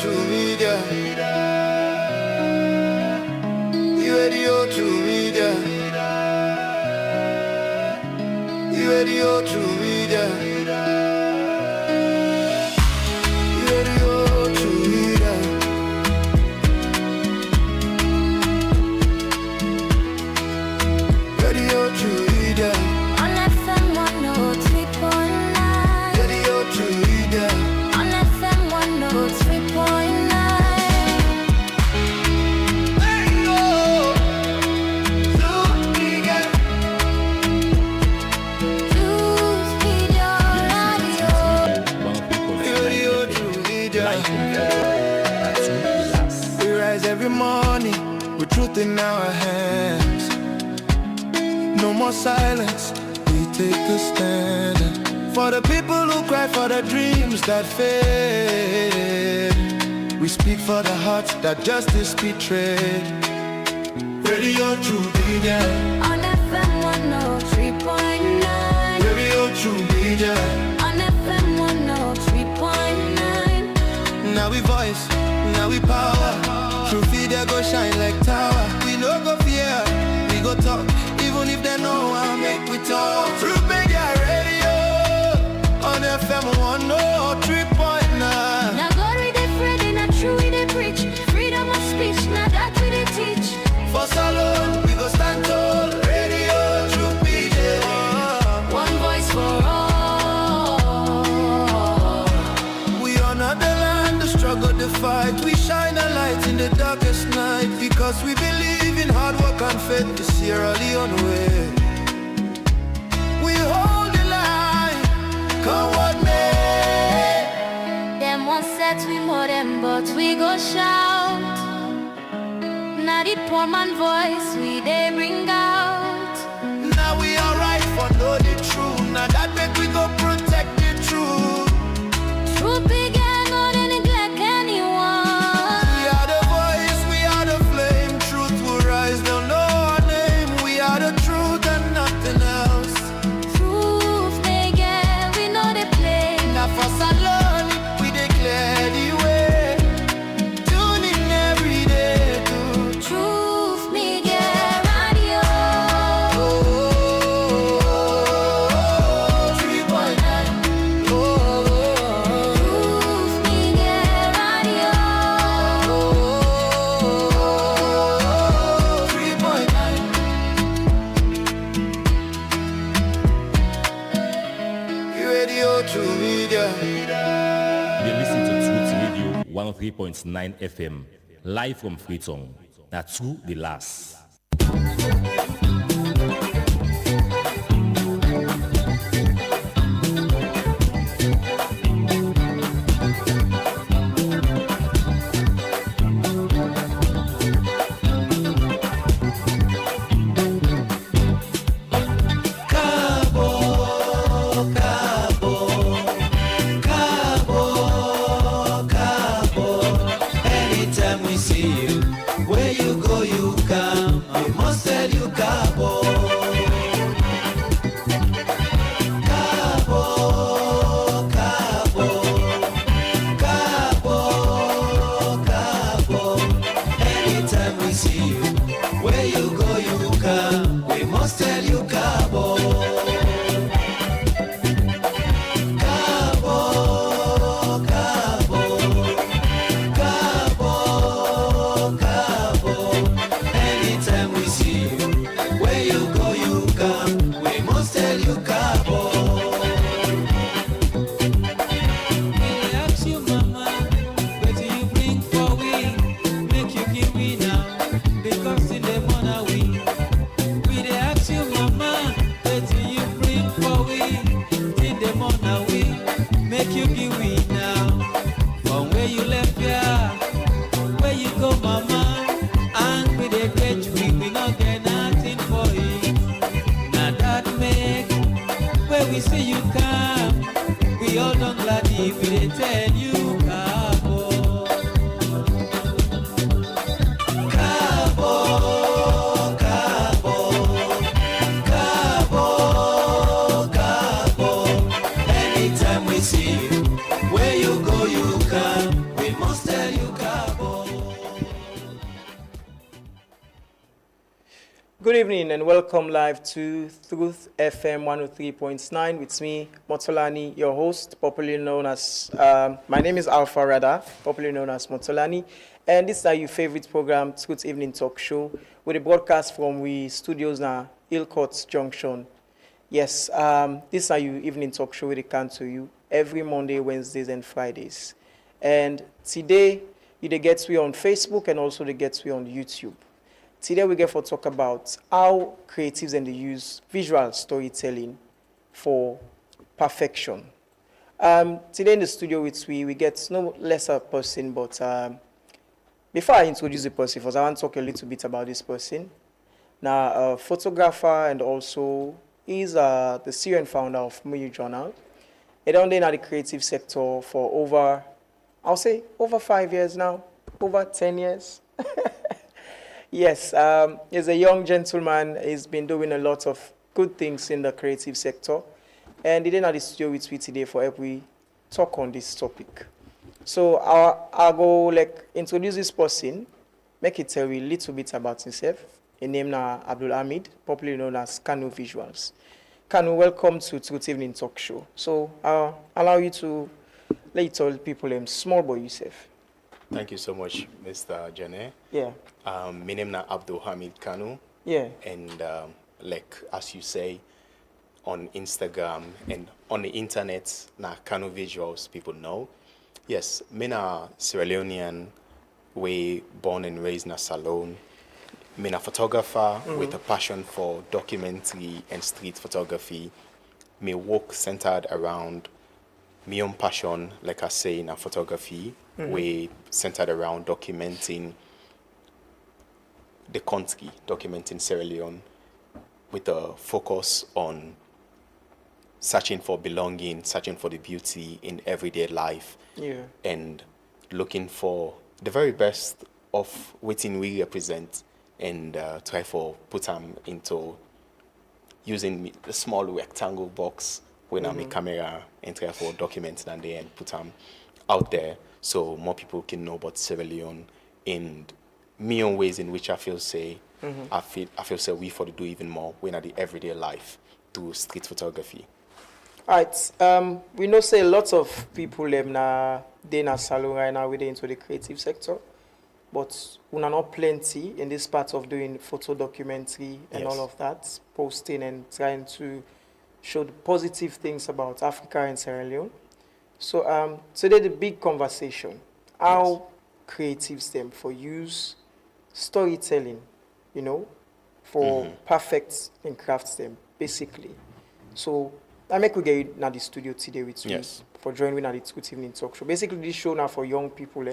to media. Radio to media. Radio to media. Radio to media. Radio to media. On FM 103.9. Radio to media. On FM 103.9. Every morning with truth in our hands. No more silence, we take a stand. For the people who cry for the dreams that fade. We speak for the hearts that justice betrayed. Radio True Media. On FM 103.9. Radio True Media. On FM 103.9. Now we voice, now we power. True Media go shine like tower. We no go fear, we go talk. Even if they know I'll make we talk. True Media Radio on FM 103.9. Now God we dey afraid and not true we dey preach. Freedom of speech, now that we dey teach. For Salon, we go stand tall. Radio True Media. One voice for all. We honor the land, the struggle, the fight. We shine a light in the darkest night. Because we believe in hard work and faith to Sierra Leone way. We hold the line, come what may. Them one set we more them, but we go shout. Now the poor man voice we they bring out. Now we alright for know the truth. Now that make we go protect the truth. True big and not to neglect anyone. We are the voice, we are the flame. Truth will rise, they'll know our name. We are the truth and nothing else. Truth they get, we know they play. Now for Salon, we declare the way. Tune in every day to Truth Media Radio. 3.9. Truth Media Radio. 3.9. Radio to media. You listen to Truth Radio 103.9 FM, live from Freetown. That's who the last. Anytime we see you, where you go, you come. We must tell you, Cabo. Cabo, Cabo, Cabo, Cabo. Anytime we see you, where you go, you come. We must tell you, Cabo. Cabo, Cabo. Cabo, Cabo. Anytime we see you, where you go, you come. We must tell you, Cabo. We ask you, Mama, what do you bring for we? Make you give me now, because in the morning we dey ask you, Mama, what do you bring for we? In the morning we make you give me now. From where you left here, where you go, Mama, and we dey catch we not get nothing for it. Now that make where we see you come, we all don't glad if we dey tell you, Cabo. Cabo, Cabo, Cabo, Cabo. Anytime we see you, where you go, you come. We must tell you. evening and welcome live to Truth FM 103.9 with me, Motolani, your host, popularly known as, my name is Alpha Rada, popularly known as Motolani, and this is your favorite program, Truth Evening Talk Show, with a broadcast from we studios now, Hillcourt Junction. Yes, this is your evening talk show with come to you every Monday, Wednesdays, and Fridays. And today, you they get we on Facebook and also they get we on YouTube. Today we get for talk about how creatives and they use visual storytelling for perfection. Today in the studio with we get no lesser person, but before I introduce the person, first I want to talk a little bit about this person. Now, a photographer and also he's the CEO and founder of Muyu Journal. He done in the creative sector for over, I'll say over 5 years now, over 10 years. Yes, he's a young gentleman. He's been doing a lot of good things in the creative sector. And he didn't have the studio with me today for every talk on this topic. So I'll go like introduce this person, make it tell you a little bit about himself. His name now Abdul Hamid, popularly known as Kanu Visuals. Kanu, welcome to Truth Evening Talk Show. So I'll allow you to let you tell people small boy yourself. Thank you so much, Mr. Jane. Yeah. My name is Abdul Hamid Kanu. Yeah. And like as you say, on Instagram and on the internet, na Kanu Visuals people know. Yes, me na Sierra Leonean, we born and raised in a salon. Me na photographer with a passion for documentary and street photography. Me work centered around my own passion, like I say, in a photography. We centered around documenting the country, documenting Sierra Leone, with a focus on searching for belonging, searching for the beauty in everyday life, and looking for the very best of what we represent, and try for put them into using a small rectangle box when I'm a camera and try for document and then put them out there so more people can know about Sierra Leone and me own ways in which I feel say I feel say we for to do even more when at the everyday life to street photography. All right. We know say a lot of people they in a salon right now with into the creative sector, but we are not plenty in this part of doing photo documentary and all of that, posting and trying to show the positive things about Africa and Sierra Leone. So today the big conversation, how creatives them for use storytelling, for perfect and crafts them, basically. So I make we get you now the studio today with you for joining at the Truth Evening Talk Show. Basically this show now for young people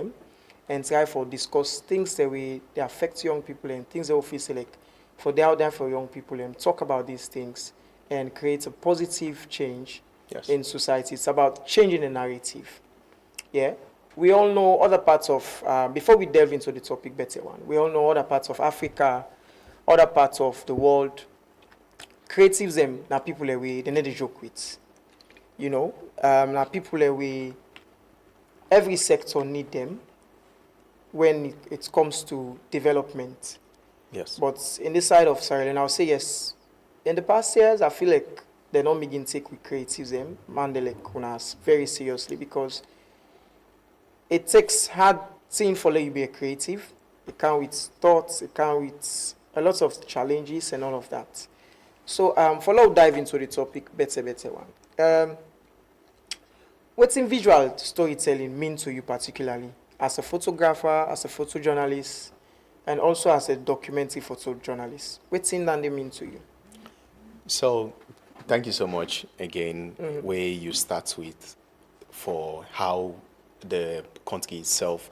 and try for discuss things that they affect young people and things that we feel like for they out there for young people and talk about these things and create a positive change in society. It's about changing the narrative. Yeah. We all know other parts of, before we delve into the topic better one, we all know other parts of Africa, other parts of the world. Creatives them, now people that they need to joke with. Now people that every sector need them when it comes to development. Yes. But in this side of Sierra Leone, I'll say yes. In the past years, I feel like they're not begin to take with creatives them, man, they like us very seriously because it takes hard thing for you to be a creative. It comes with thoughts, it comes with a lot of challenges and all of that. So for now, dive into the topic, better one. What's in visual storytelling mean to you particularly? As a photographer, as a photojournalist, and also as a documentary photojournalist. What's in that they mean to you? So, thank you so much again, where you start with for how the country itself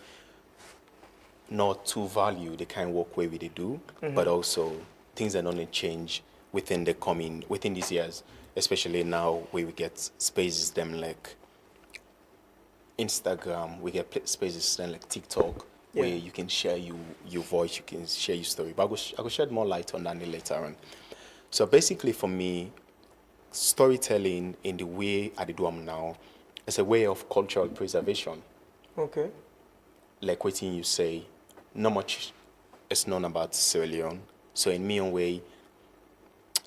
not to value the kind of work where we do, but also things are not going to change within these years, especially now where we get spaces them like Instagram, we get spaces then like TikTok, where you can share your voice, you can share your story. But I will shed more light on that later on. So basically for me, storytelling in the way I do now is a way of cultural preservation. Okay. Like what you say, not much is known about Sierra Leone. So in my own way,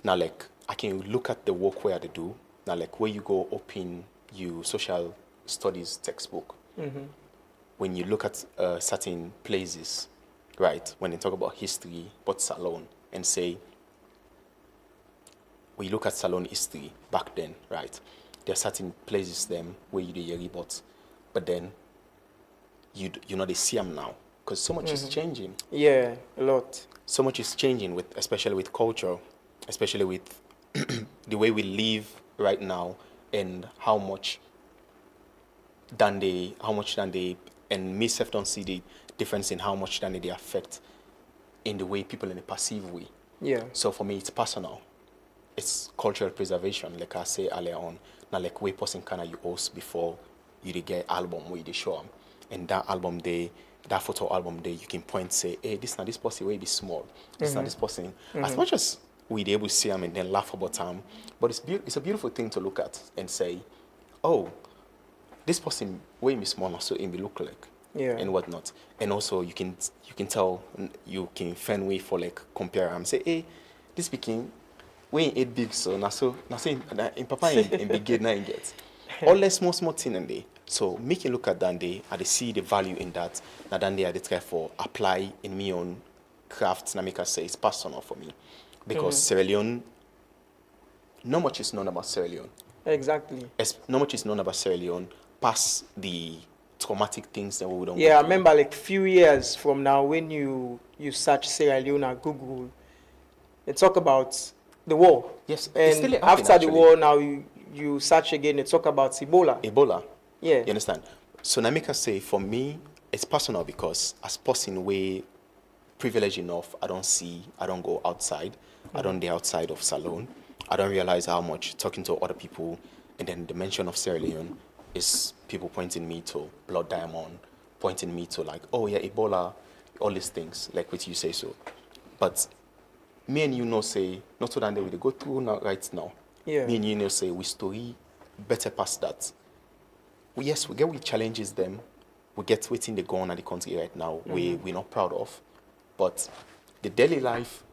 Now, like, I can look at the work where they do. Now, like, where you go open your social studies textbook. When you look at certain places, right, when they talk about history, but Salone, and say, when you look at Salone history back then, right, there are certain places them where you do your report, but then you know they see them now because so much is changing. Yeah, a lot. So much is changing with, especially with culture, especially with the way we live right now, and how much than they, and me self don't see the difference in how much than they affect in the way people in a passive way. Yeah. So for me, it's personal. It's cultural preservation, like I say earlier on. Now, like way person can you host before you dey get album where you dey show 'em. And that album day, that photo album day, you can point say, hey, this not this person way be small. This not this person. As much as we dey able to see them and then laugh about them, but it's a beautiful thing to look at and say, oh, this person way be small, so it may look like. Yeah. And whatnot. And also you can tell, you can find way for like compare and say, hey, this speaking we ain't 8 big, so now in papa in big gate now in get all less small thing in there. So make you look at that day and they see the value in that. Now then they are the try for apply in me own craft. Now make us say it's personal for me because Sierra Leone, not much is known about Sierra Leone. Exactly. Not much is known about Sierra Leone past the traumatic things that we don't. Yeah, I remember like few years from now when you search Sierra Leone at Google, they talk about the war. Yes, it's and still after happening, the war, now you search again. They talk about Ebola. Yeah, you understand. So now make us say for me, it's personal because as person way privileged enough, I don't go outside. I don't be outside of Salone. I don't realize how much talking to other people, and then the mention of Sierra Leone is people pointing me to Blood Diamond, pointing me to like, oh yeah, Ebola, all these things, like what you say so. But me and you know say, not so that they will go through now, right now. Yeah. Me and you know say, we story better past that. Yes, we get with challenges them. We get waiting they go on at the country right now. We're not proud of. But the daily life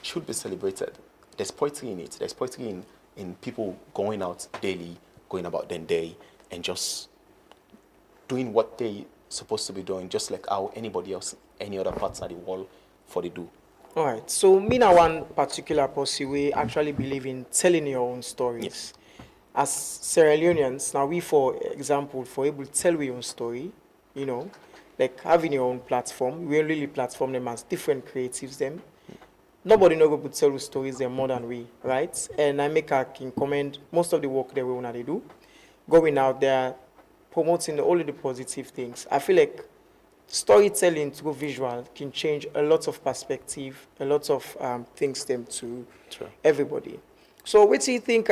should be celebrated. There's poetry in it. There's poetry in people going out daily, going about their day, and just doing what they supposed to be doing, just like how anybody else, any other parts of the world for they do. All right. So me now one particular person we actually believe in telling your own stories. Yes. As Sierra Leoneans, now we, for example, for able to tell your own story, you know, like having your own platform, we really platform them as different creatives them. Nobody know go to tell the stories them more than we, right? And I can commend most of the work that we want to do. Going out there, promoting all of the positive things. I feel like storytelling through visual can change a lot of perspective, a lot of things them to everybody. So what do you think,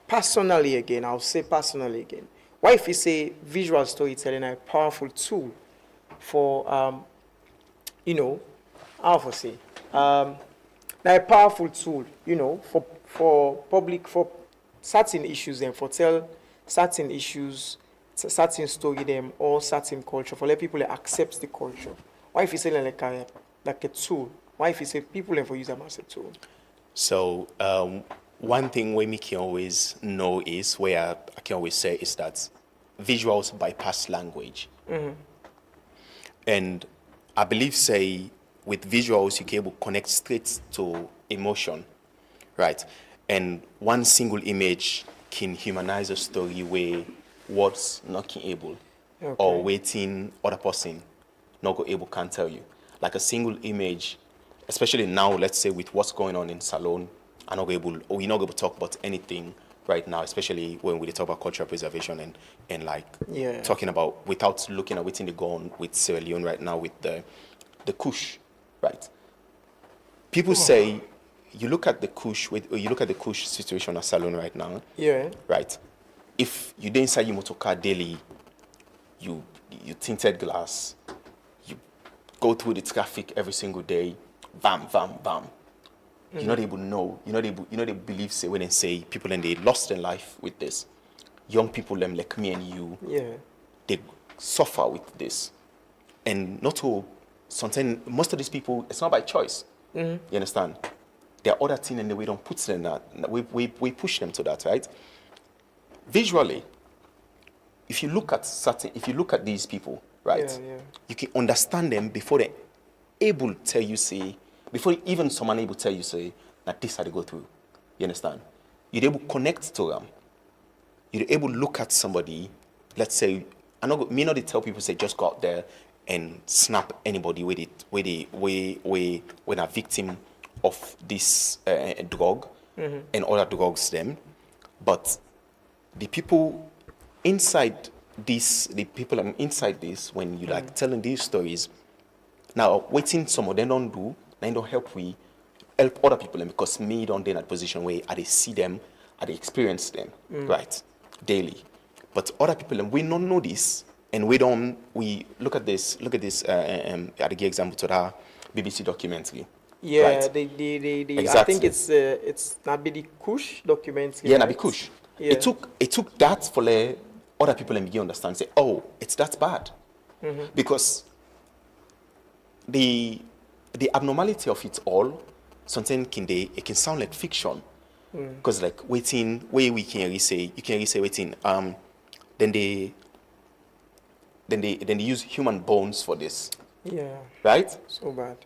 personally again, I'll say personally again, why if you say visual storytelling a powerful tool for, you know, how to say, now a powerful tool, you know, for public, for certain issues and for tell certain issues, certain story them or certain culture, for let people accept the culture. Why if you say like a tool? Why if you say people for use them as a tool? So one thing we can always know is where I can always say is that visuals bypass language. And I believe say with visuals you can able to connect straight to emotion, right? And one single image can humanize a story where words not can able, or waiting other person not go able can tell you. Like a single image, especially now, let's say with what's going on in Salone, we're not able to talk about anything right now, especially when we talk about cultural preservation and like talking about without looking at what's in the go on with Sierra Leone right now with the Kush, right? People say you look at the Kush situation at Salone right now, right? If you didn't inside your motor car daily, you tinted glass, you go through the traffic every single day, bam, bam, bam. You're not able to know, they believe say when they say people and they lost their life with this. Young people them like me and you, they suffer with this. And not to sometimes most of these people, it's not by choice. You understand? there are other things and we don't put them that we push them to that, right? Visually, if you look at these people, right, you can understand them before they able to tell you, say, before even someone able to tell you, say, that this how they go through. You understand? You're able to connect to them. You're able to look at somebody, let's say, me not to tell people, say, just go out there and snap anybody with it, when a victim of this drug and other drugs them. But the people inside this, when you like telling these stories, now waiting some of them don't do, they don't help other people, because me don't in that position where I see them, I experience them, right, daily. But other people, we don't know this, and we look at this, I give example to that BBC documentary. Yeah, right? exactly. Exactly. I think it's Nabi Kush documentary. Yeah, right? Nabi Kush. Yeah. It took that for other people and begin understand, say, oh, it's that bad. Because the abnormality of it all, sometimes it can sound like fiction. Because like waiting, where we can really say, you can really say waiting, then they use human bones for this. Yeah. Right? So bad.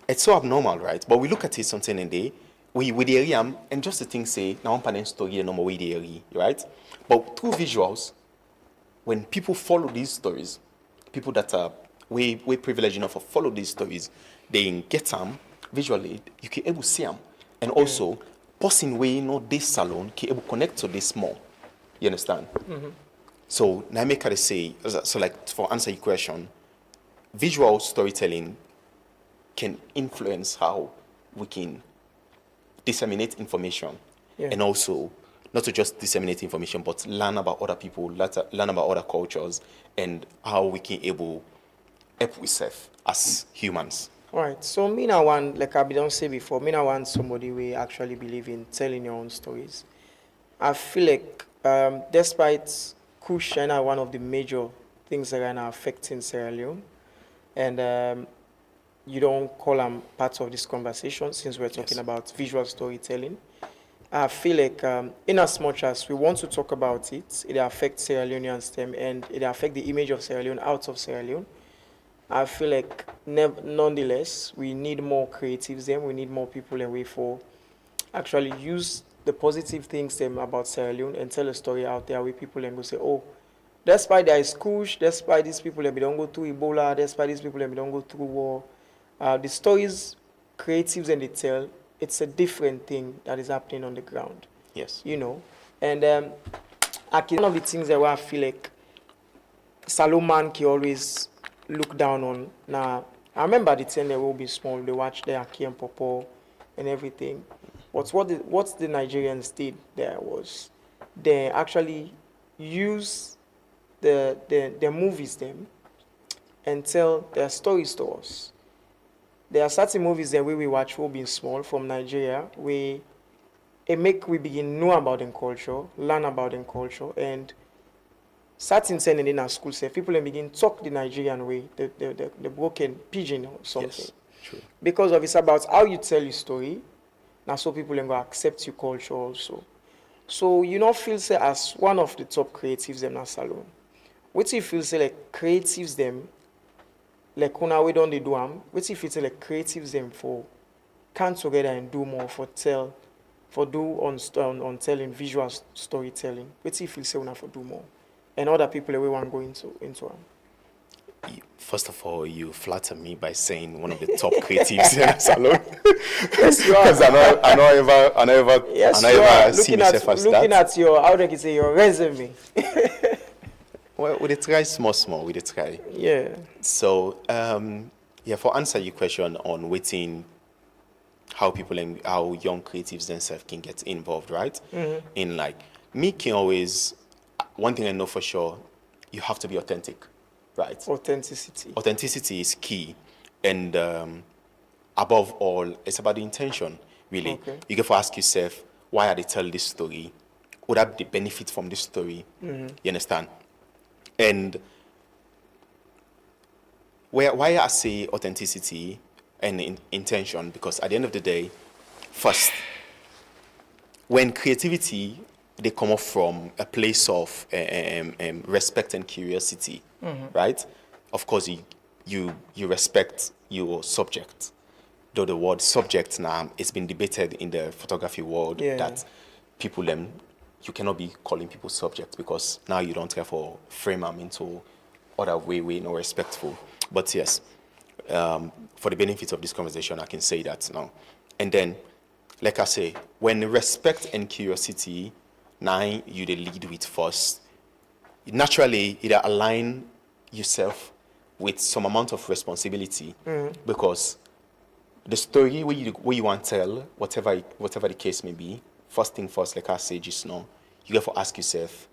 It's so abnormal, right? But we look at it something and we the area, and just the thing say, now one panel story, no more way the area, right? But through visuals, when people follow these stories, people that are way privileged enough to follow these stories, they get them visually, you can able to see them. And also, person way this salon can able connect to this more. You understand? So now make her say, so like for answer your question, visual storytelling can influence how we can disseminate information, and also not to just disseminate information, but learn about other people, learn about other cultures, and how we can able help ourselves as humans. All right. So me now want, like I don't say before, me now want somebody we actually believe in telling your own stories. I feel like despite Kush and one of the major things that are now affecting Sierra Leone, and you don't call them part of this conversation since we're talking about visual storytelling. I feel like in as much as we want to talk about it, it affects Sierra Leoneans and it affects the image of Sierra Leone out of Sierra Leone. I feel like nonetheless, we need more creatives then, we need more people and way for actually use the positive things about Sierra Leone and tell a story out there where people and go say, oh, despite there is Kush, despite these people that we don't go through Ebola, despite these people that we don't go through war, the stories creatives and they tell, it's a different thing that is happening on the ground. Yes. You know? And one of the things that I feel like Salomon can always look down on. Now, I remember the time they will be small, they watch their Aki and Popo and everything. But what the Nigerians did there was they actually use the movies them and tell their stories to us. There are certain movies that we watch will be small from Nigeria. We begin know about their culture, learn about their culture, and certain things in our school say people begin talk the Nigerian way, the broken pidgin or something. Yes, true. Because of it's about how you tell your story. Now so people go accept your culture also. So you know feel say as one of the top creatives in our salon. What you feel say like creatives them like when we don't do them, what if it's like creatives them for come together and do more for telling visual storytelling? What if you say we for do more, and other people we want to go into them? First of all, you flatter me by saying one of the top creatives in the salon. Yes, you are. Because I never see myself as that. Looking at your, how do I say, your resume. Well, we try small, we try. Yeah. So, for answer your question on waiting, how young creatives themselves can get involved, right? Mm-hmm. In like, me can always, one thing I know for sure, you have to be authentic, right? Authenticity. Authenticity is key. And above all, it's about the intention, really. Okay. You get to ask yourself, why are they telling this story? Would I be benefit from this story? Mm-hmm. You understand? And why I say authenticity and intention, because at the end of the day, first, when creativity, they come off from a place of respect and curiosity, right? Of course, you respect your subject. Though the word subject now, it's been debated in the photography world that people, you cannot be calling people subject because now you don't have to frame them into other way no respectful. But yes, for the benefit of this conversation, I can say that now. And then, like I say, when respect and curiosity, now you the lead with first, naturally it align yourself with some amount of responsibility because the story where you want to tell, whatever the case may be, first thing first, like I say just now, you have to ask yourself,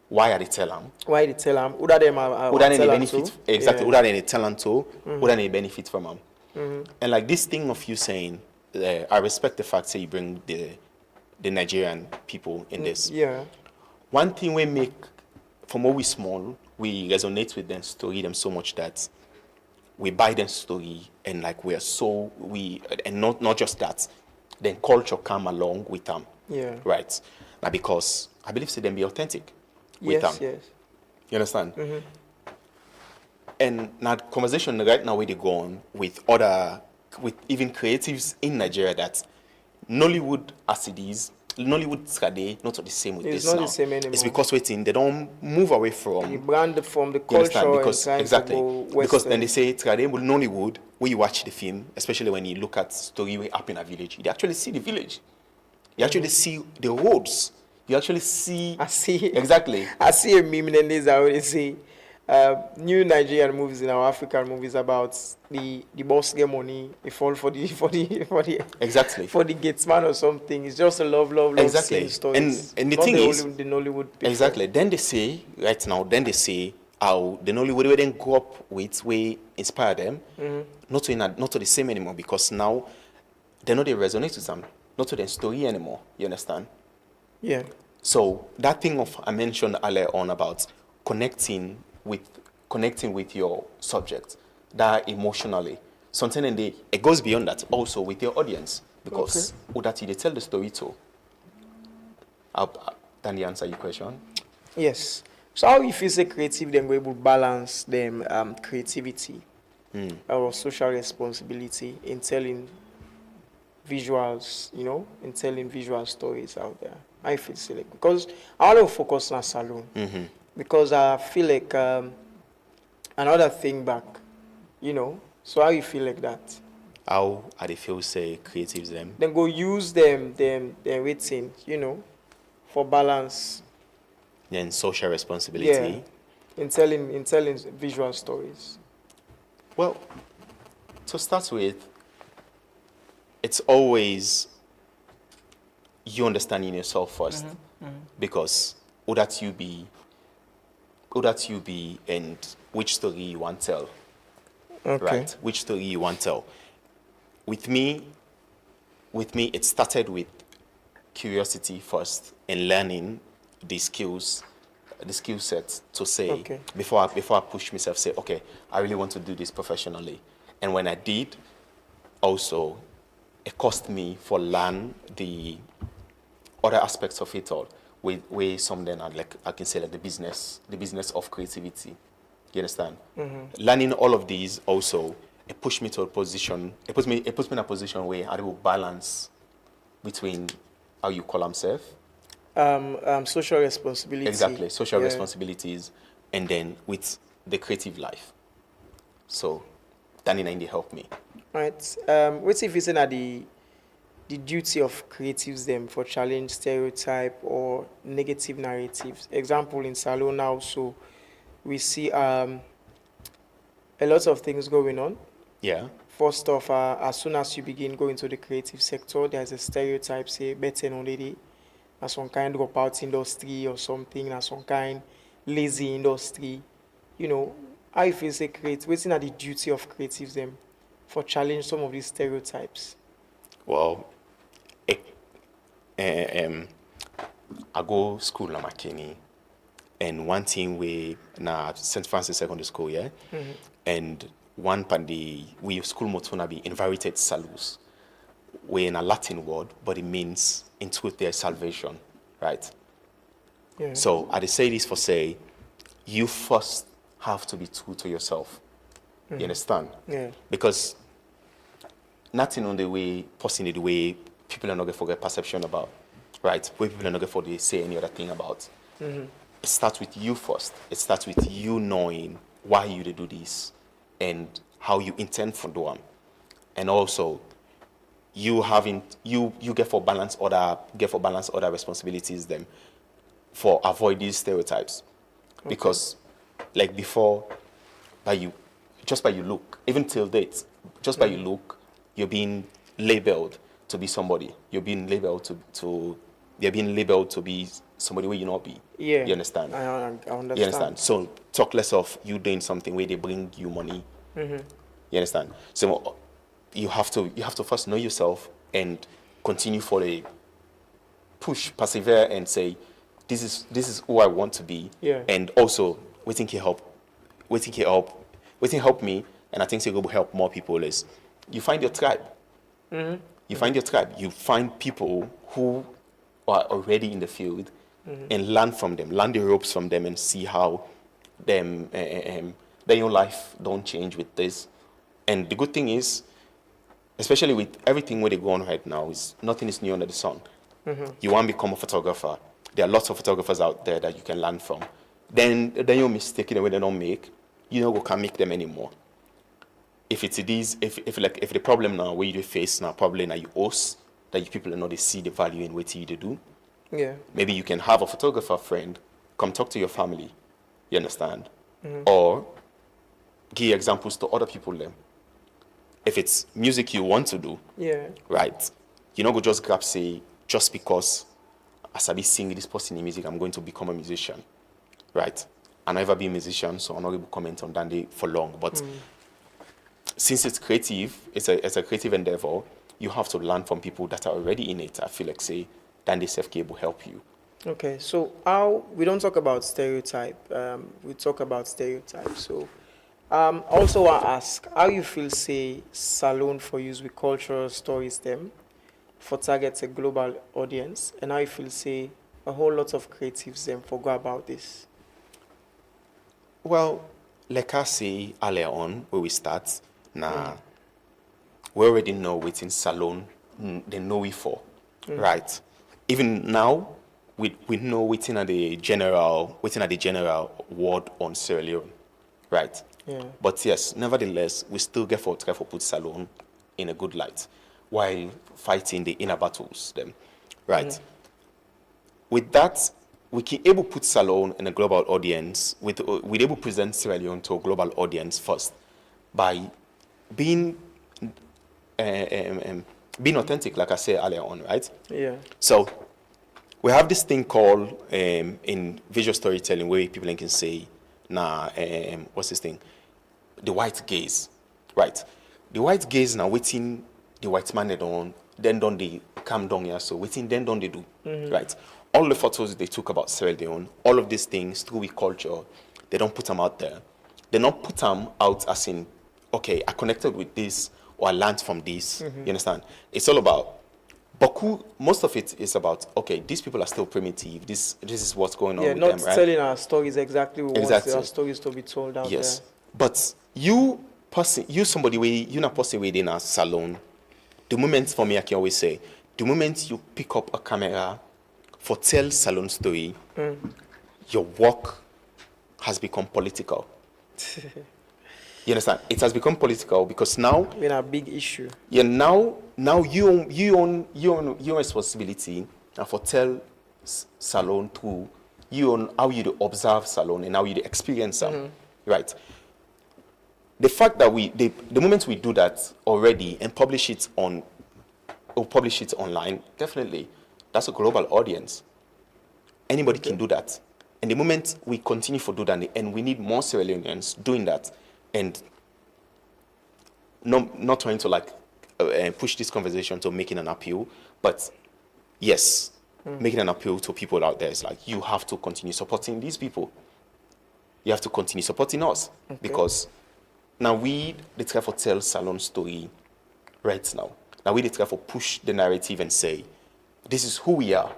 why are they telling them? Why they tell them? Who are them? Who are any benefit? Exactly. Who are any talent to? Who are any benefit from them? And like this thing of you saying, I respect the fact that you bring the Nigerian people in this. Yeah. One thing we make, from when we small, we resonate with them story them so much that we buy them story and like and not just that, then culture come along with them. Yeah. Right. Now because I believe say them be authentic with them. Yes. You understand? And now conversation right now where they go on with even creatives in Nigeria that Nollywood as it is, Nollywood Trade not the same with It's this not now. the same anymore. It's because waiting they don't move away from The brand from the you understand? culture Because and exactly to because then they say Trade with Nollywood when you watch the film, especially when you look at story way up in a village, you actually see the village. You actually see the roads. You actually see I see exactly. I see a meme in this. I always say, new Nigerian movies in our African movies about the boss get money, they fall for the Exactly. for the gatesman or something. It's just a love Exactly. scene story. And the Not thing is the Nollywood people. exactly. Then they say right now. Then they say how the Nollywood we then grow up with we inspire them, not to the same anymore because now they know they resonate with them, not to their story anymore. You understand? Yeah. So that thing of I mentioned earlier on about connecting with your subject, that emotionally, something in it goes beyond that also with your audience because who that they tell the story to. Can you answer your question? Yes. So how you feel say creative then go able to balance them creativity or social responsibility in telling visuals, in telling visual stories out there. I feel silly because I want to focus on salon because I feel like another thing back, So how you feel like that? How are they feel say creatives them? Then go use them waiting, for balance. Then social responsibility. Yeah. In telling visual stories. Well, to start with, it's always you understanding yourself first, because who that you be, and which story you want to tell, right? Which story you want to tell. With me, it started with curiosity first and learning the skill set to say before I push myself, say, okay, I really want to do this professionally. And when I did, also, it cost me for learn the other aspects of it all. Where some then are like I can say like the business of creativity. You understand? Learning all of these also, it pushed me to a position. It puts me in a position where I will balance between how you call himself. Social responsibility. Exactly, social responsibilities, and then with the creative life. So, Danny Nine helped me. Right. What's if it's at the duty of creatives them for challenge stereotype or negative narratives? Example in Salon now, so we see a lot of things going on. Yeah. First off, as soon as you begin going to the creative sector, there's a stereotype, say, better no lady, as some kind of out industry or something, as some kind lazy industry. How you feel say what's at the duty of creatives them for challenge some of these stereotypes? Well, I go school na Makeni, and one thing we na St. Francis Secondary School, yeah, and one pandi we school motto na be invited salus. we're in a Latin word, but it means in truth there's salvation, right? Yeah. So I say this for say, you first have to be true to yourself. You understand? Yeah. Because nothing on the way, possibly the way people are not going to forget perception about, right? Where people are not going to say any other thing about. It starts with you first. It starts with you knowing why you do this and how you intend for doing. And also, you having you get for balance other responsibilities them for avoid these stereotypes. Because like before, by you look, even till date, just by you look, you're being labeled to be somebody. You're being labeled to be somebody where you not be. Yeah. You understand? I understand. You understand? So talk less of you doing something where they bring you money. You understand? So you have to first know yourself and continue for a push, persevere, and say, this is who I want to be. Yeah. And also, waiting can help me, and I think it will help more people is you find your tribe. You find your tribe. You find people who are already in the field and learn from them, learn the ropes from them, and see how them then your life don't change with this. And the good thing is, especially with everything where they go on right now, is nothing is new under the sun. You want to become a photographer. There are lots of photographers out there that you can learn from. Then you're mistaken the way they don't make. You know, we can't make them anymore. If the problem now where you face now probably now you host that you people know they see the value in what you do. Yeah. Maybe you can have a photographer friend come talk to your family. You understand? Or give examples to other people then. If it's music you want to do, Yeah. right? You know, go just grab say just because as I be singing this person in music, I'm going to become a musician, right? I never be a musician, so I'm not able to comment on that for long. But since it's creative, it's a creative endeavor, you have to learn from people that are already in it. I feel like say, then the self-care will help you. Okay, so how we don't talk about stereotype, we talk about stereotypes. So also I ask, how you feel say Salone for use with cultural stories them for target a global audience, and how you feel say a whole lot of creatives them for go about this? Well, like I say earlier on where we start, we already know what's in Salone, they know we for, right? Even now, we know within at the general word on Sierra Leone, right? Yeah. But yes, nevertheless, we still try for put Salone in a good light while fighting the inner battles them, right? With that, we can able put Salone in a global audience. We able present Sierra Leone to a global audience first by being authentic, like I said earlier on, right? Yeah. So we have this thing called in visual storytelling where people can say, what's this thing? The white gaze, right? The white gaze now waiting the white man then don't they calm down here, so waiting then don't they do, right? All the photos they took about Sierra Leone, all of these things through with culture, they don't put them out there. They don't put them out as in, okay, I connected with this or I learned from this. You understand? It's all about Baku. Most of it is about, okay, these people are still primitive. This is what's going on with not them, right? telling our stories exactly. We Exactly. want our stories to be told out Yes, there. but somebody way you not person within a salon. The moment for me, I can always say, the moment you pick up a camera for tell salon story, your work has become political. You understand? It has become political because now Been a big issue. yeah, now you own your responsibility and for tell salon through you own how you do observe salon and how you do experience them, right? The fact that the moment we do that already and publish it online, definitely that's a global audience. Anybody can do that. And the moment we continue to do that, and we need more Sierra Leoneans doing that, and not trying to like push this conversation to making an appeal, but yes, making an appeal to people out there is like, you have to continue supporting these people. You have to continue supporting us because now we the try for tell salon story right now. Now we try to push the narrative and say, this is who we are.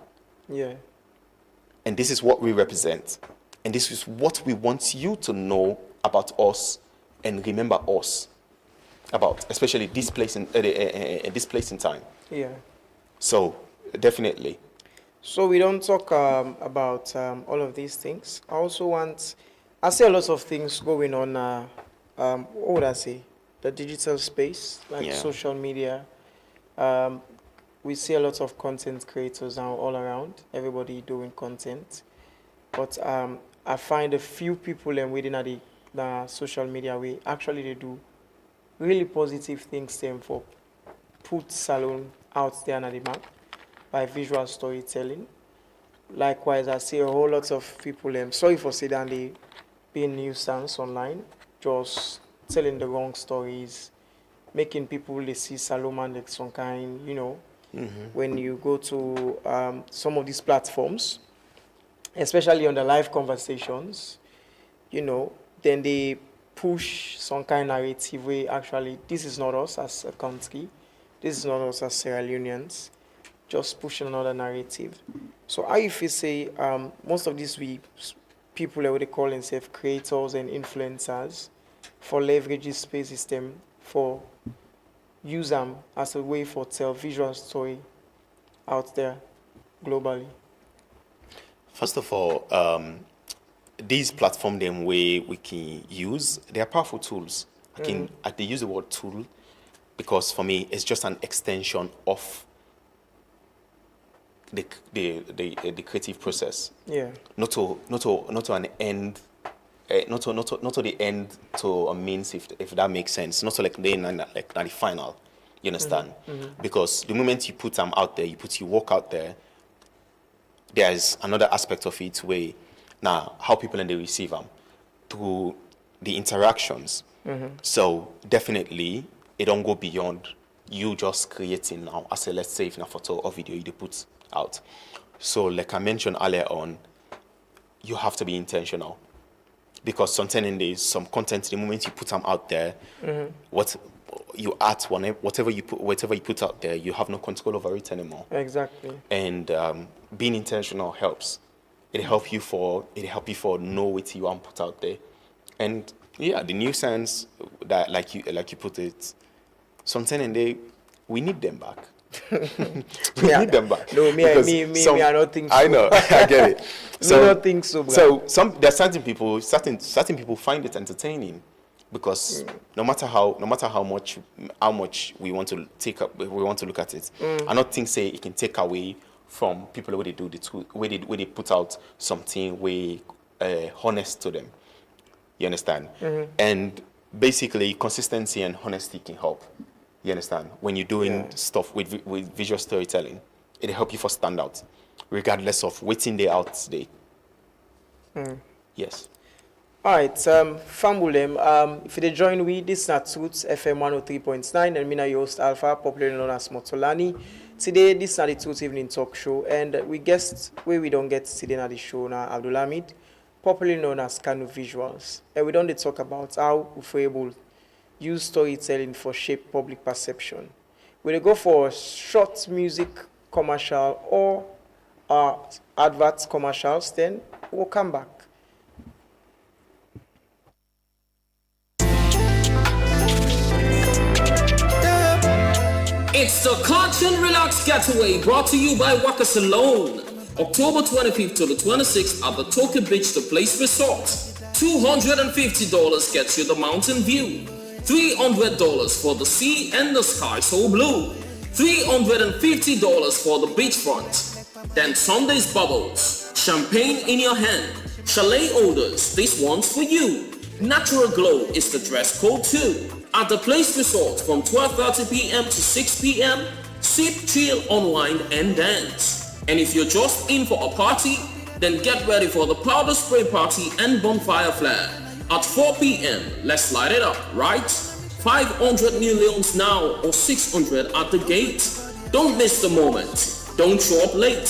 Yeah. And this is what we represent. And this is what we want you to know about us and remember us about, especially this place in time. Yeah. So, definitely. So we don't talk about all of these things. I see a lot of things going on, what would I say? The digital space, like social media. We see a lot of content creators now all around, everybody doing content. But I find a few people within the social media way, actually they do really positive things for put salon out there on the map by visual storytelling. Likewise, I see a whole lot of people, sorry for saying that they being nuisance online, just telling the wrong stories, making people they see Salomon like some kind, when you go to some of these platforms, especially on the live conversations, then they push some kind of narrative where actually this is not us as a country, this is not us as Sierra Leoneans, just pushing another narrative. So how if you say most of these people what they call themselves creators and influencers for leverage this space system for use them as a way for tell visual story out there globally? First of all, these platforms them way we can use, they are powerful tools. I use the word tool because for me it's just an extension of the creative process. Yeah. Not to an end. Not to the end to a means, if that makes sense. Not to like the final. You understand? Because the moment you put them out there, you work out there. There's another aspect of it where now how people and they receive them through the interactions. So definitely it don't go beyond you just creating now. As a let's say if in a photo or video you put out. So like I mentioned earlier on, you have to be intentional. Because sometimes some content, the moment you put them out there, what you add, whatever you put out there, you have no control over it anymore. Exactly. And being intentional helps. It help you for know what you want to put out there. And yeah, the nuisance that like you put it, sometimes we need them back. we need them back. No, me, I don't think so. I know, I get it. So, I don't think so. Bro. So there's certain people find it entertaining because no matter how much we want to look at it, I don't think say it can take away from people where they do where they put out something way honest to them. You understand? And basically consistency and honesty can help. You understand? When you're doing stuff with visual storytelling, it'll help you for stand out, regardless of waiting day out today. Yes. All right, Fambulem, if you join we, this is not Truth FM 103.9, and me your host Alpha, popularly known as Motolani. Today, this is not the Truth Ivnin Tok show, and we guest where we don't get today at the show now, Abdulhamid, popularly known as Kanu Visuals. And we don't talk about how we're able use storytelling for shape public perception. We'll go for a short music commercial or advert commercials, then we'll come back. It's the Catch and Relax Getaway brought to you by Waka Salone. October 25th to the 26th at the Tokyo Beach The Place Resort. $250 gets you the mountain view. $300 for the sea and the sky so blue. $350 for the beachfront. Then Sunday's bubbles, champagne in your hand, chalet odors, this one's for you. Natural glow is the dress code too. At the Place Resort from 12:30 p.m. to 6 p.m, sip, chill, unwind and dance. And if you're just in for a party, then get ready for the powder spray party and bonfire flare. At 4 p.m, let's light it up, right? 500 millions now or 600 at the gate. Don't miss the moment. Don't show up late.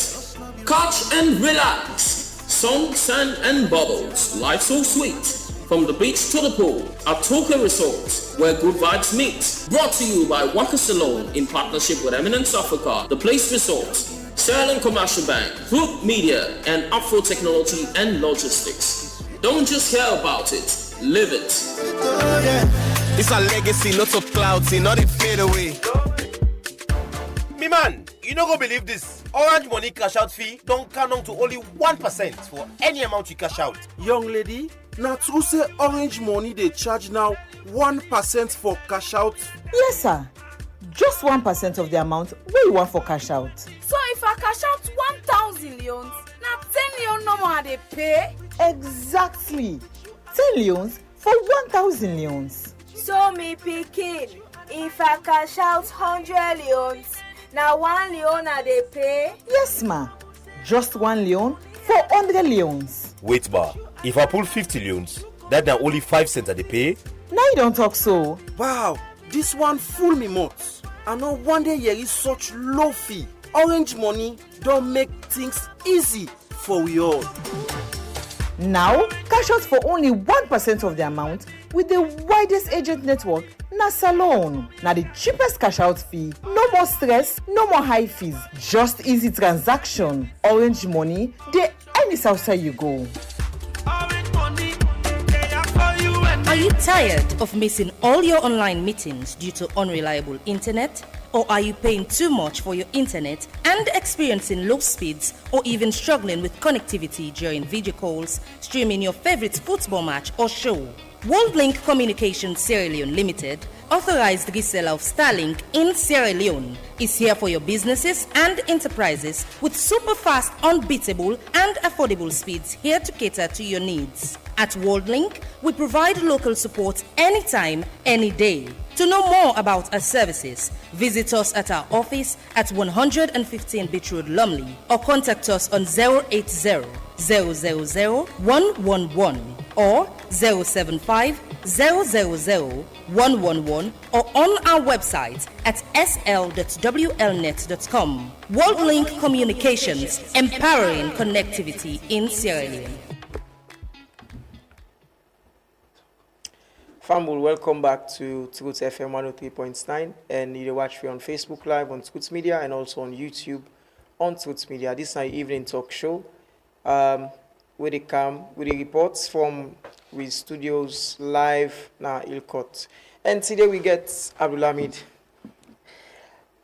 Catch and relax. Sun, sand and bubbles. Life so sweet. from the beach to the pool at Toka Resort, where good vibes meet. Brought to you by Waka Salon in partnership with Eminence Africa, The Place Resort, Sierra Leone Commercial Bank, Group Media, and Afro Technology and Logistics. Don't just hear about it, live it. It's a legacy, lots of clouds, not it fade away. Me man, you not gonna believe this. Orange Money cash out fee don't count down to only 1% for any amount you cash out. Young lady, now true say Orange Money they charge now 1% for cash out. Yes sir, just 1% of the amount where you want for cash out. So if I cash out 1,000 leons, now 10 leon no more they pay? Exactly, 10 leons for 1,000 leons. So me picking, if I cash out 100 leons, now 1 leon they pay? Yes ma, just 1 leon for 100 leons. Wait bar, if I pull 50 leons, that now only 5 cents that they pay? Now you don't talk so. Wow, this one fool me much. I know one day here is such low fee. Orange Money don't make things easy for we all. Now, cash out for only 1% of the amount with the widest agent network, na Salon. Now the cheapest cash out fee. No more stress, no more high fees. Just easy transaction. Orange Money, they any outside you go. Are you tired of missing all your online meetings due to unreliable internet? Or are you paying too much for your internet and experiencing low speeds or even struggling with connectivity during video calls, streaming your favorite football match or show? WorldLink Communications Sierra Leone Limited, authorized reseller of Starlink in Sierra Leone, is here for your businesses and enterprises with super fast, unbeatable and affordable speeds here to cater to your needs. At WorldLink, we provide local support anytime, any day. To know more about our services, visit us at our office at 115 Beach Road, Lumley, or contact us on 080 000 111 or 075 000 111 or on our website at sl.wlnet.com. WorldLink Communications, empowering connectivity in Sierra Leone. Family, welcome back to Truth FM 103.9, and you can watch me on Facebook Live on Truth Media and also on YouTube on Truth Media. This is our evening talk show where they come with the reports from with studios live now Ilcott. And today we get Abdulhamid.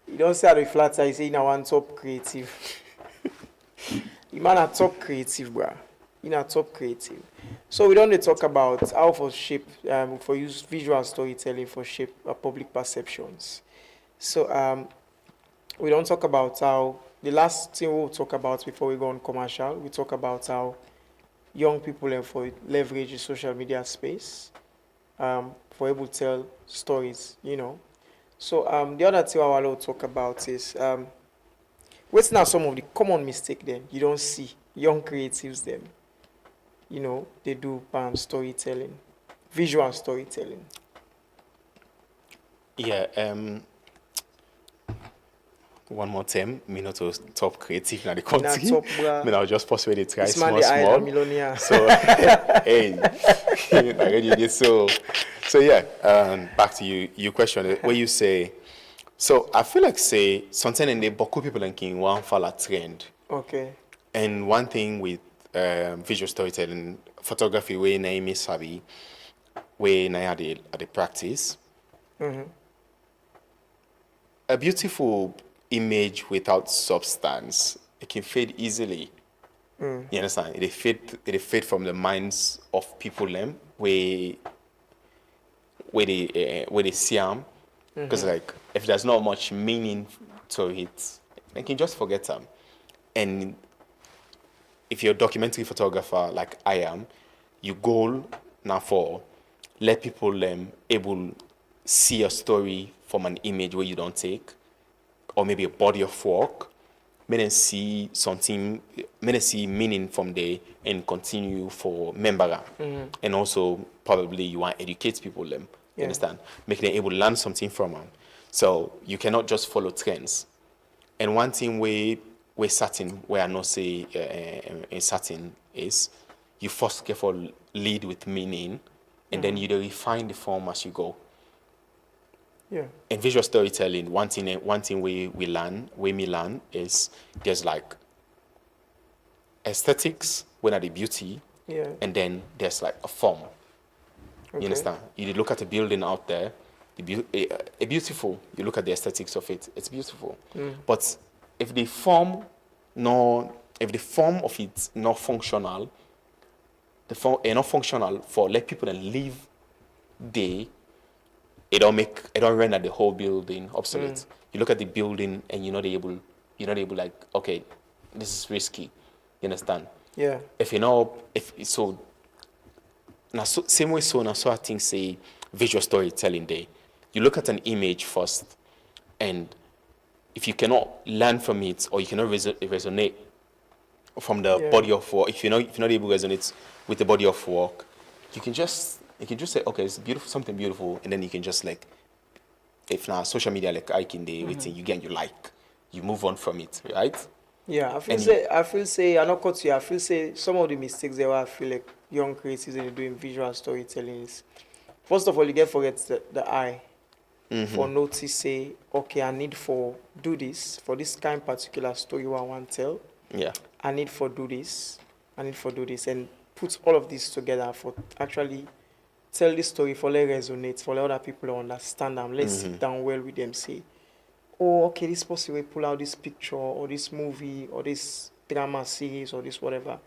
You don't say the flatter, you say I want top creative. The man a top creative, bro. In a top creative. So we don't talk about how for shape, for use visual storytelling for shape public perceptions. So we don't talk about how, the last thing we'll talk about before we go on commercial, we talk about how young people for leverage the social media space for able to tell stories, you know. So the other thing I want to talk about is, what's now some of the common mistake then you don't see young creatives then, you know, they do storytelling, visual storytelling. Yeah, one more time, me not to top creative in the country. I mean, I'll just possibly they try small. So, hey, so yeah, back to you. Your question, where you say, so I feel like say something in the boku people thinking one follow trend. Okay. And one thing with visual storytelling, photography, where Naomi Sabi, where I had the practice. Mm-hmm. A beautiful image without substance, it can fade easily. You understand? It fade from the minds of people them where they see them. Because like if there's not much meaning to it, they can just forget them. And if you're a documentary photographer like I am, your goal now for let people able see a story from an image where you don't take, or maybe a body of work, may then see something, may then see meaning from there and continue for member. And also probably you want to educate people you understand? Make them able to learn something from them. So you cannot just follow trends. And one thing we're certain, where I know say certain is, you first get for lead with meaning, and then you dey refine the form as you go. Yeah. In visual storytelling, one thing we learn is there's like aesthetics, when are the beauty, and then there's like a form. You understand? You look at a building out there, a beautiful. You look at the aesthetics of it, it's beautiful. But if the form of it not functional, the form not functional for let people then live there, it don't render the whole building obsolete. You look at the building and you're not able like, okay, this is risky. You understand? Yeah. Same way so I think say visual storytelling day. You look at an image first, and if you cannot learn from it or you cannot resonate from the body of work, if you're not able to resonate with the body of work, you can just say, okay, it's beautiful, something beautiful, and then you can just like, if now social media like I can do everything you get, you move on from it, right? Yeah, I feel say some of the mistakes there I feel like young creatives are doing visual storytelling is, first of all, you get forget the eye. For notice say, okay, I need for do this for this kind particular story I want to tell. Yeah. I need for do this, and put all of this together for actually tell this story for let resonate, for let other people to understand them. Let's sit down well with them, say, oh, okay, this person will pull out this picture or this movie or this drama series or this whatever.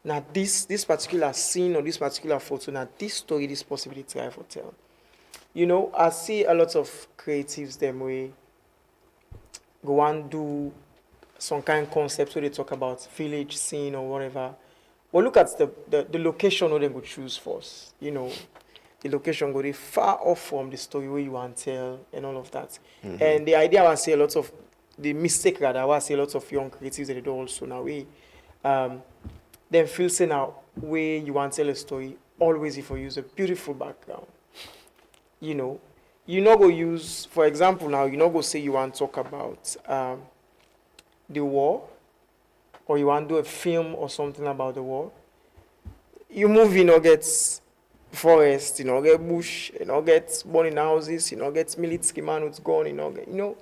Now this particular scene or this particular photo, now this story, this possibility try for tell. You know, I see a lot of creatives them way go and do some kind of concepts where they talk about village scene or whatever. But look at the location where they go choose first. You know, the location go far off from the story where you want to tell and all of that. And the idea I see a lot of the mistake rather I see a lot of young creatives that they do also now we then feel say now where you want to tell a story always if you use a beautiful background. You know, you not go use, for example, now you not go say you want to talk about the war, or you want to do a film or something about the war. You movie not get forest, you know, get bush, you know, get burning houses, you know, get military man with gun, you know.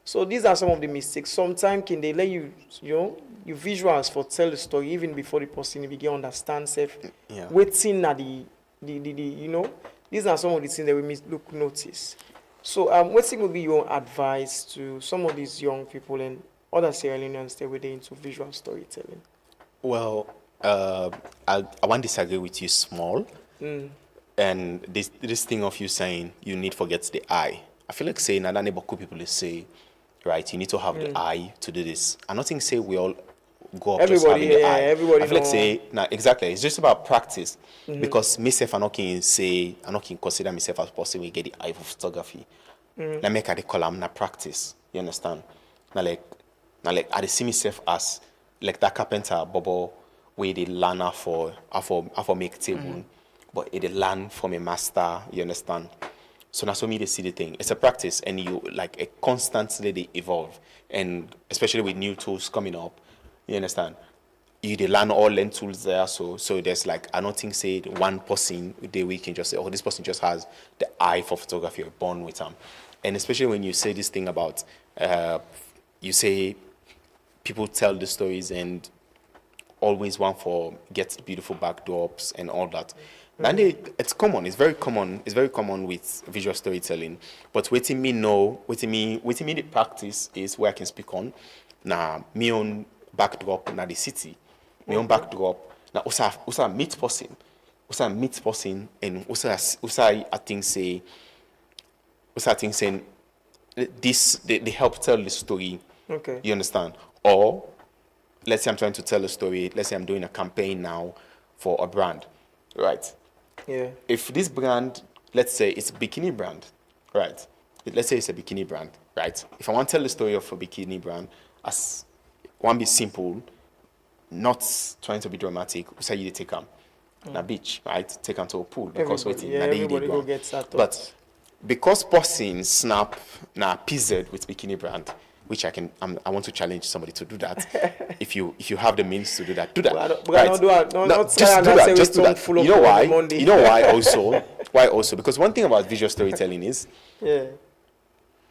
So these are some of the mistakes. Sometimes can they let you you visuals for tell the story even before the person begin understand self. Yeah. Waiting at the you know. These are some of the things that we notice. So, what would be your advice to some of these young people and other Sierra Leoneans that were into visual storytelling? Well, I want to disagree with you small. And this thing of you saying you need to forget the eye. I feel like saying that neighbor people say, right, you need to have the eye to do this. I don't think say we all go up just having the eye. Everybody I feel like say, exactly. It's just about practice. Because myself, I can consider myself as possible to get the eye for photography. Now make a column, na practice. You understand? Now like I see myself as like that carpenter bubble where they learn how for make table, but they learn from a master. You understand? So that's what me they see the thing. It's a practice, and you like a constantly they evolve, and especially with new tools coming up. You understand? They learn all learn tools there, so there's like I don't think say one person we can just say, oh, this person just has the eye for photography or born with them. And especially when you say this thing about you say people tell the stories and always want for get beautiful backdrops and all that. And it's common, it's very common with visual storytelling. But waiting me the practice is where I can speak on. Now me own backdrop na the city. My own backdrop. Now also meet person and also I think saying this they help tell the story. Okay. You understand? Or let's say I'm trying to tell a story, let's say I'm doing a campaign now for a brand. Right? Yeah. If this brand, let's say it's a bikini brand, right? Let's say it's a bikini brand, right? If I want to tell the story of a bikini brand as one be simple, not trying to be dramatic, we say you take them na beach, right? Take them to a pool because everybody go get that. But because person snap na PZ with bikini brand, which I want to challenge somebody to do that. if you have the means to do that, do that. Just do that. You know why? You know why also? Why also? Because one thing about visual storytelling is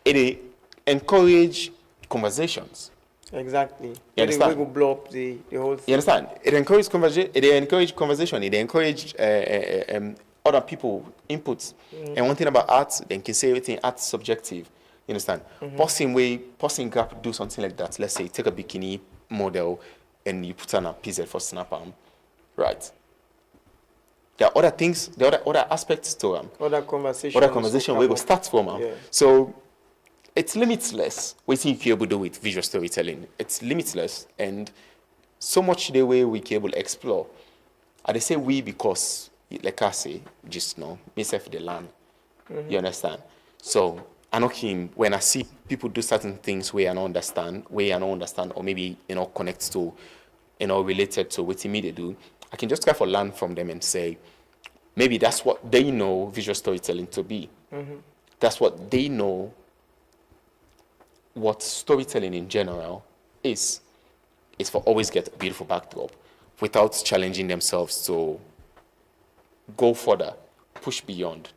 it encourage conversations. Exactly. You understand? We will blow up the whole thing. You understand? It encourages conversation. It encourages other people inputs. And one thing about art, they can say everything. Art's subjective. You understand? Person grab do something like that. Let's say take a bikini model and you put on a PZ for snap arm, right? There are other things. There are other aspects to them. Other conversation where we start from. So it's limitless. What you can able to do with visual storytelling? It's limitless, and so much the way we can able to explore. And they say we because, like I say, just know myself the land. You understand? So I know when I see people do certain things where I don't understand, or maybe connect to, related to what they do, I can just try for learn from them and say, maybe that's what they know visual storytelling to be. That's what they know. What storytelling in general is for always get a beautiful backdrop without challenging themselves to go further, push beyond.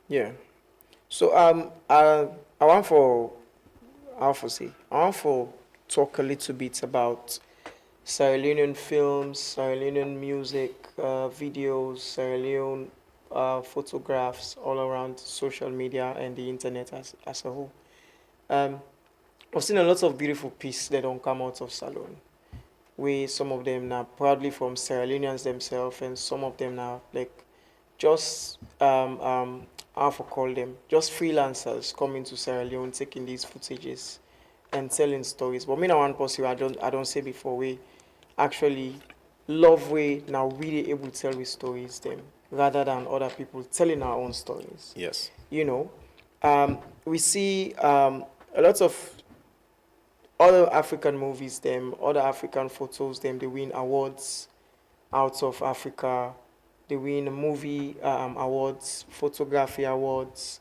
Yeah. So I want for talk a little bit about Sierra Leonean films, Sierra Leonean music, videos, Sierra Leone photographs all around social media and the internet as a whole. I've seen a lot of beautiful pieces that don't come out of Salone, where some of them now proudly from Sierra Leoneans themselves, and some of them now like just how to call them, just freelancers coming to Sierra Leone, taking these footages and telling stories. But me now one person I don't say before, we actually love way now really able to tell with stories them rather than other people telling our own stories. Yes. We see a lot of other African movies, other African photos, they win awards out of Africa. They win movie awards, photography awards,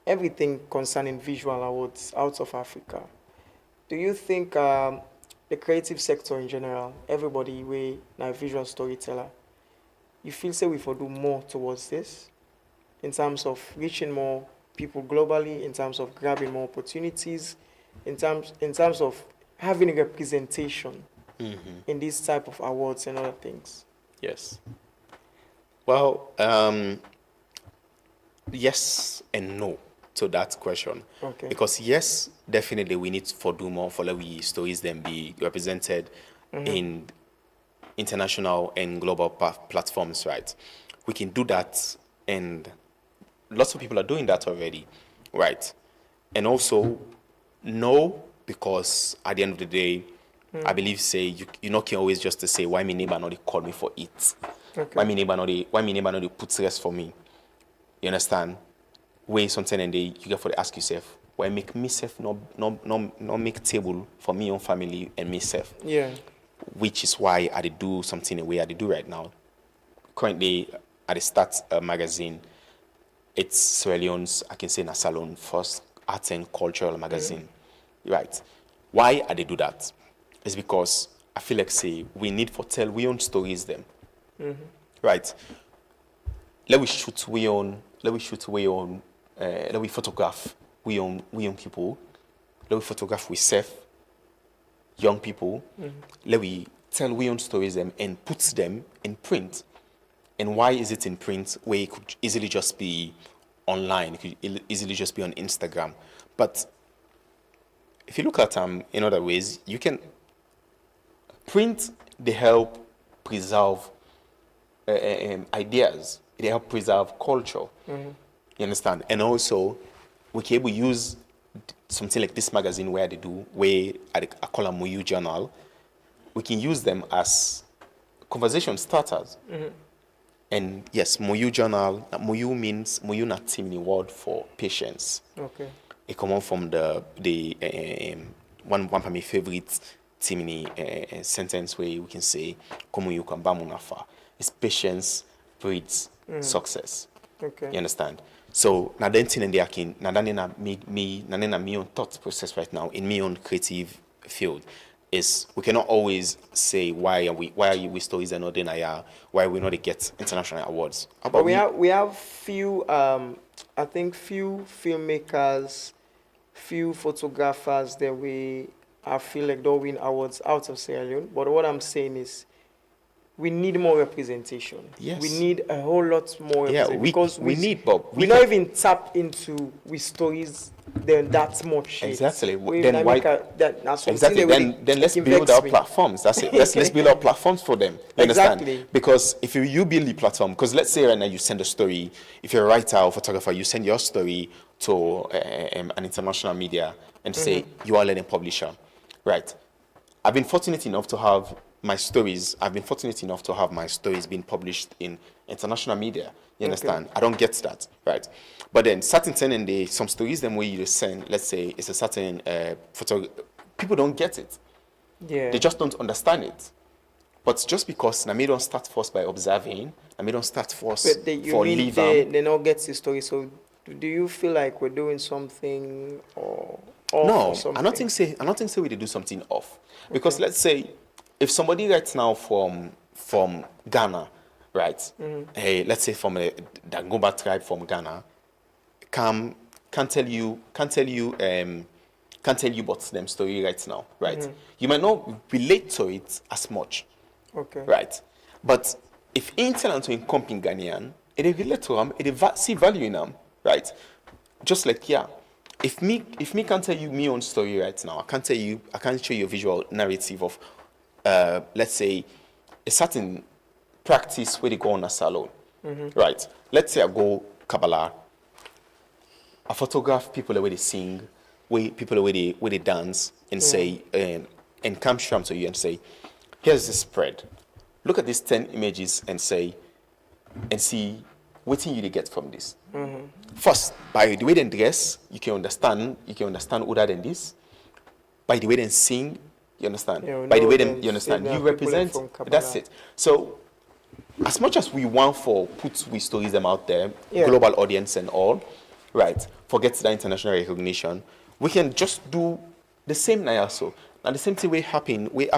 everything concerning visual awards out of Africa. Do you think the creative sector in general, everybody we now visual storyteller, you feel say we for do more towards this in terms of reaching more people globally, in terms of grabbing more opportunities, in terms of having a representation in these type of awards and other things? Yes. Well, yes and no to that question. Okay. Because yes, definitely we need to do more for we stories then be represented in international and global platforms, right? We can do that, and lots of people are doing that already, right? And also, no, because at the end of the day, I believe you know can always just to say why my neighbor not call me for it. Okay. Why my neighbor not put stress for me. You understand? Way something and you get for to ask yourself, why make myself no make table for me own family and myself. Yeah. Which is why I did do something the way I do right now. Currently at the Start magazine, it's Sierra Leone's, I can say Salone, first art and cultural magazine. Right. Why I did do that? It's because I feel like we need to tell we own stories them. Right. Let we photograph we own people. Let we photograph we self, young people. Let we tell we own stories them and put them in print. And why is it in print where it could easily just be online? It could easily just be on Instagram. But if you look at in other ways, you can print. They help preserve ideas. They help preserve culture. You understand? And also, we can able use something like this magazine where I call a Moyu journal. We can use them as conversation starters. And yes, Moyu journal. Moyu means Moyu na timini word for patience. Okay. It comes from the one of my favorite timini sentence where we can say Komuyu kambamu nafa. It's patience breeds success. Okay. You understand? So na then thing in the akin, na me own thought process right now in me own creative field is we cannot always say why are we stories and not then why we not get international awards. But we have few I think few filmmakers, few photographers that I feel like don't win awards out of Sierra Leone. But what I'm saying is we need more representation. Yes. We need a whole lot more representation. Because we need, Bob. We not even tap into with stories then that much. Exactly. Then why? Exactly. Then let's build our platforms. That's it. Let's build our platforms for them. You understand? Exactly. Because if you build the platform, because let's say right now you send a story. If you're a writer or photographer, you send your story to an international media and say you are a publisher, right? I've been fortunate enough to have my stories being published in international media. You understand? I don't get that, right? But then certain thing in some stories them way you send, let's say it's a certain photo, people don't get it. Yeah. They just don't understand it. But just because Nami don't start first by observing, Nami don't start first for leaving. They don't get the story. So do you feel like we're doing something or no, something? I don't think say we do something off. Because let's say if somebody right now from Ghana, right? Let's say from a Dagomba tribe from Ghana, can't tell you about them story right now, right? You might not relate to it as much, okay, right? But if intel to in Ghanaian, it relate to them, it see value in them, right? Just like if me can't tell you my own story right now, I can't show you a visual narrative of let's say a certain practice where they go on a salon, right? Let's say I go Kabbalah, I photograph people the way they sing, people the way they dance, and say and come sham to you and say, here's the spread. Look at these 10 images and see what you get from this. First, by the way they dress, you can understand other than this. By the way they sing, you understand. By the way you understand, you represent. That's it. So, as much as we want we stories them out there, global audience and all, right? Forget the international recognition. We can just do the same now also. And the same thing we happen with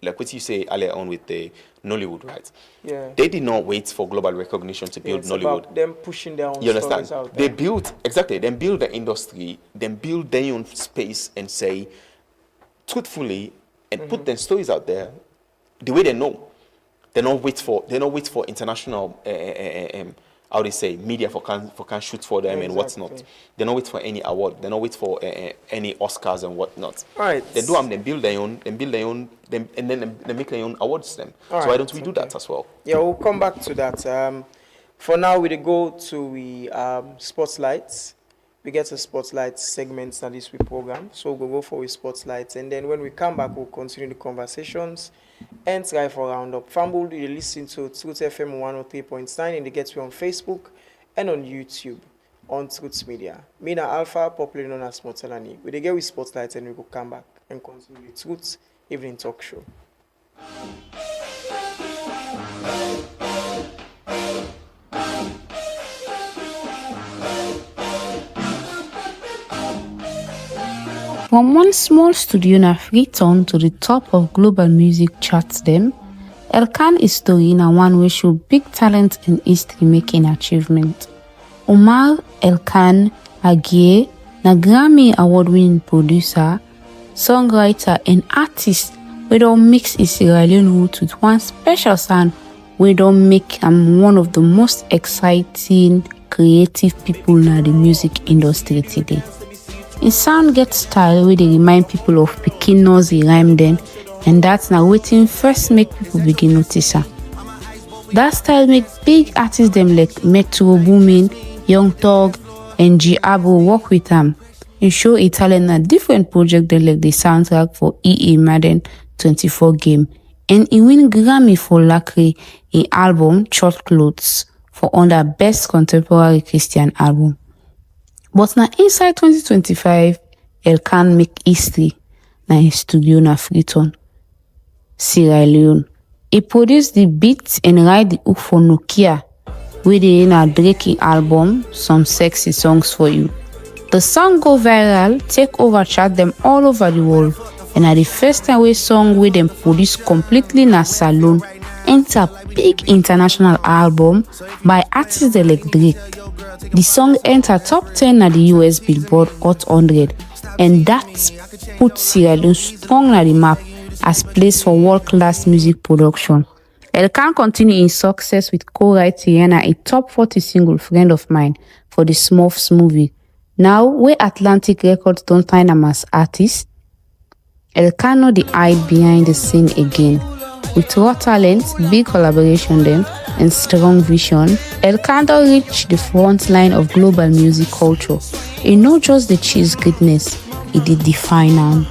like what you say earlier on with the Nollywood, right? Yeah. They did not wait for global recognition to build Nollywood. About them pushing their own you understand? stories out there. They build the industry, then build their own space and say truthfully and put their stories out there the way they know. They don't wait for international how they say media for can shoot for them and what's not. They don't wait for any award. They don't wait for any Oscars and whatnot. Right. They do them. They build their own. And then they make their own awards them. So why don't we do that as well? Yeah, we'll come back to that. For now, we go to the spotlights. We get a spotlight segment that this week program. So we'll go for a spotlight, and then when we come back, we'll continue the conversations and try for roundup. Fambul, you listen to Truth FM 103.9 and they get you on Facebook and on YouTube on Truth Media. Mina Alpha, popularly known as Motelani. We get with spotlight and we will come back and continue the Truth Ivnin Tok show. From one small studio in Freetown to the top of global music charts them, Elkan is story na one way show big talent in history making achievement. Omar Elkan Agie na Grammy award-winning producer, songwriter and artist wey don mix his Sierra Leone roots with one special sound wey don make him one of the most exciting creative people in the music industry today. His sound get style where they remind people of Pikin nursery rhyme then, and that's now waiting first make people begin notice her. That style make big artists them like Metro Boomin, Young Thug, and G Abo work with him and show a talent a different project they like the soundtrack for EA Madden 24 game, and he win Grammy for Lacre a album Church Clothes for under Best Contemporary Christian Album. But now inside 2025, Elkan make history na his studio na Freetown, Sierra Leone. He produced the beats and write the hook for Nokia, within a breaking album, Some Sexy Songs for You. The song go viral, take over chart them all over the world, and at the first time we song with them produce completely na Salone, enter big international album by artists like Drake. The song enter top 10 at the US Billboard Hot 100, and that put Sierra Leone strong na the map as place for world-class music production. Elkan continue in success with co-write Rihanna a top 40 single Friend of Mine for the Smurfs movie. Now, where Atlantic Records don't sign him as artist, Elkan know the hide behind the scene again. With raw talent, big collaboration then, and strong vision, Elkan don reach the front line of global music culture. It not just the cheese goodness, it did define am.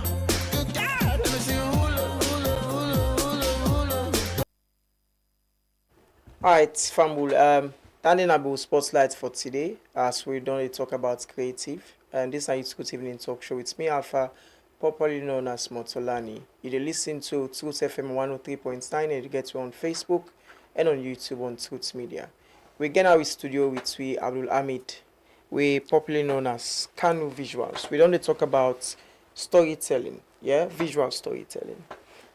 Alright, Fambul, standing about spotlight for today, as we don't talk about creative. And this is Good Evening Talk Show. It's me, Alpha, popularly known as Motolani. You listen to Truth FM 103.9 and you get you on Facebook and on YouTube on Truth Media. We get our studio with Abdul Hamid. We popularly known as Kanu Visuals. We don't talk about storytelling, visual storytelling.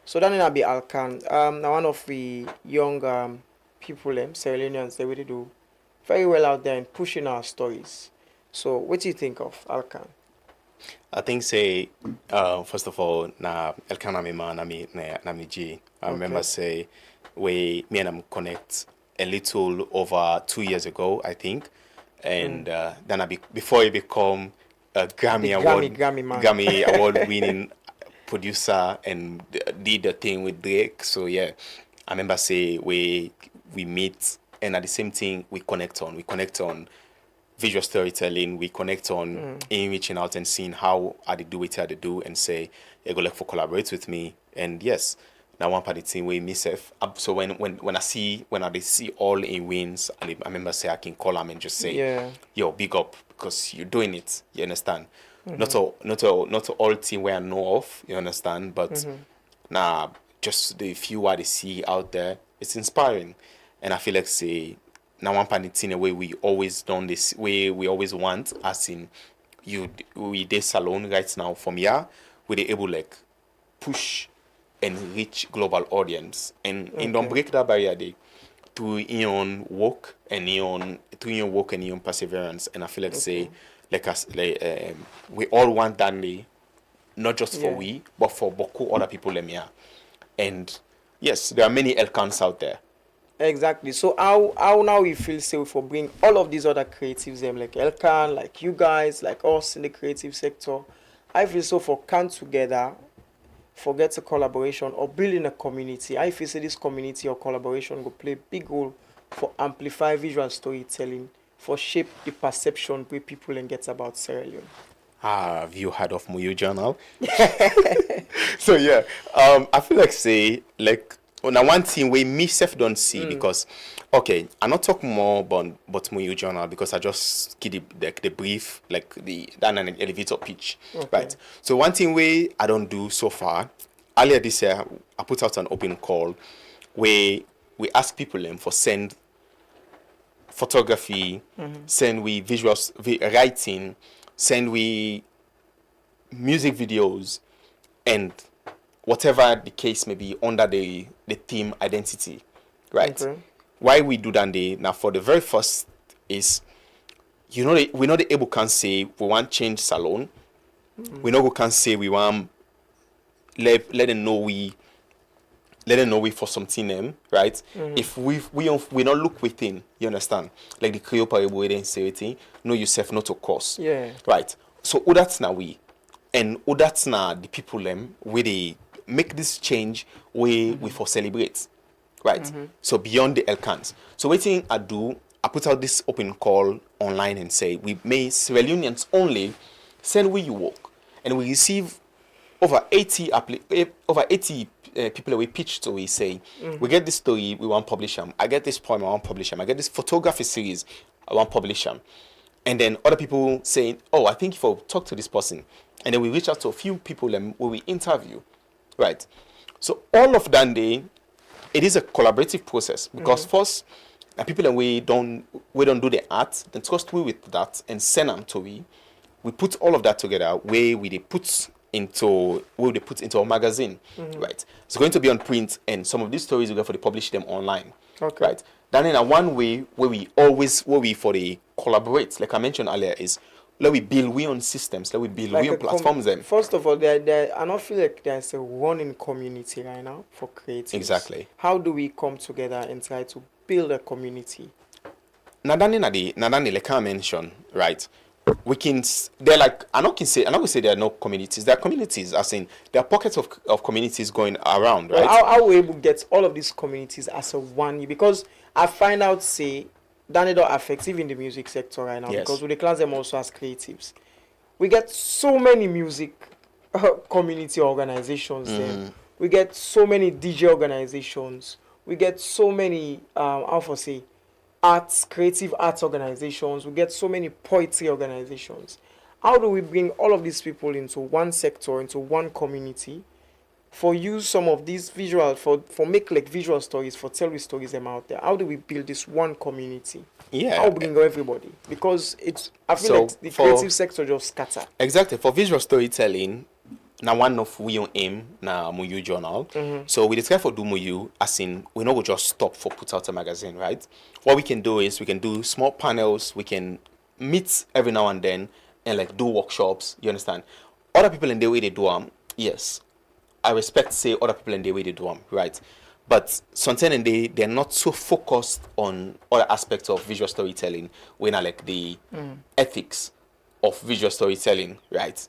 So then I'll be Alkan. Now one of the young people, Sierra Leoneans, they really do very well out there in pushing our stories. So what do you think of Alkan? I think first of all, na Elkan Amima na G. I remember me and him connect a little over 2 years ago, I think. And then before he become a Grammy Award winning producer and did the thing with Drake. So yeah, I remember we meet, and at the same thing we connect on visual storytelling, we connect on in reaching out and seeing how they do and say you go for collaborate with me. And yes, now one part of the team we myself. So when I see all in wins, I remember I can call them and just say, yo, big up, because you're doing it. You understand? Not all team where I know of, you understand, but now just the few I see out there, it's inspiring. And I feel like now one part in a way we always done this way we always want, as in we did Salone right now from here, we're able push and reach global audience and don't break that barrier through your own work and your own perseverance. And I feel we all want that not just for we but for beaucoup other people here. And yes, there are many Elkans out there. Exactly. So how now you feel safe for bring all of these other creatives like Elkan, like you guys, like us in the creative sector? I feel so for come together, forget a collaboration or building a community. I feel this community or collaboration will play a big role for amplify visual storytelling, for shape the perception where people get about Sierra Leone. Have you heard of Muyu Journal? So yeah, I feel now one thing we myself don't see because I'm not talking more about Muyu Journal because I just give the brief an elevator pitch, right? So one thing I don't do so far, earlier this year I put out an open call where we ask people for send photography, send we visuals, writing, send we music videos, and whatever the case may be under the theme identity, right? Why we do that now for the very first is, we're not able can say we want change Salone. We not can say we want let them know we for something right? If we not look within, you understand? Like the Creole parable we didn't say it, know yourself not to cause. Yeah. Right. So that's now we. And that's now the people where they make this change we for celebrate. Right. So beyond the Elkans. So waiting I put out this open call online and say we may Sierra Leoneans only send where you work. And we receive over 80 people we pitch to, we say, we get this story, we want to publish them. I get this poem, I want to publish them. I get this photography series, I want to publish them. And then other people saying, oh, I think if I talk to this person. And then we reach out to a few people where we interview, right? So all of that day, it is a collaborative process because first, and people that we don't do the art, then trust we with that and send them to we. We put all of that together where they put into a magazine, right? It's going to be on print, and some of these stories we're going to publish them online, right? Then in a one way where we for the collaborate, like I mentioned earlier, is let we build we on systems, let we build we on platforms. Them first of all, there I don't feel like there's a running community right now for creatives. Exactly. How do we come together and try to build a community? Nadani like I mentioned, right? We can they're like I'm not gonna say there are no communities. There are communities, as in there are pockets of communities going around, right? Well, how we able to get all of these communities as a one? Because I find out say that it affects even the music sector right now, because we class them also as creatives. We get so many music community organizations. Then we get so many DJ organizations. We get so many creative arts organizations. We get so many poetry organizations. How do we bring all of these people into one sector, into one community, for use some of these visual, for make like visual stories, for tell we stories them out there? How do we build this one community? Yeah. How bring everybody? Because I feel like the creative sector just scatter. Exactly. For visual storytelling, now one of we on aim na Muyu journal. So we decide for do Muyu, as in we not go just stop for put out a magazine, right? What we can do is we can do small panels, we can meet every now and then and like do workshops, you understand? Other people in the way they do them, yes. I respect say other people in the way they do them, right? But sometimes they're not so focused on other aspects of visual storytelling when I like the ethics of visual storytelling, right?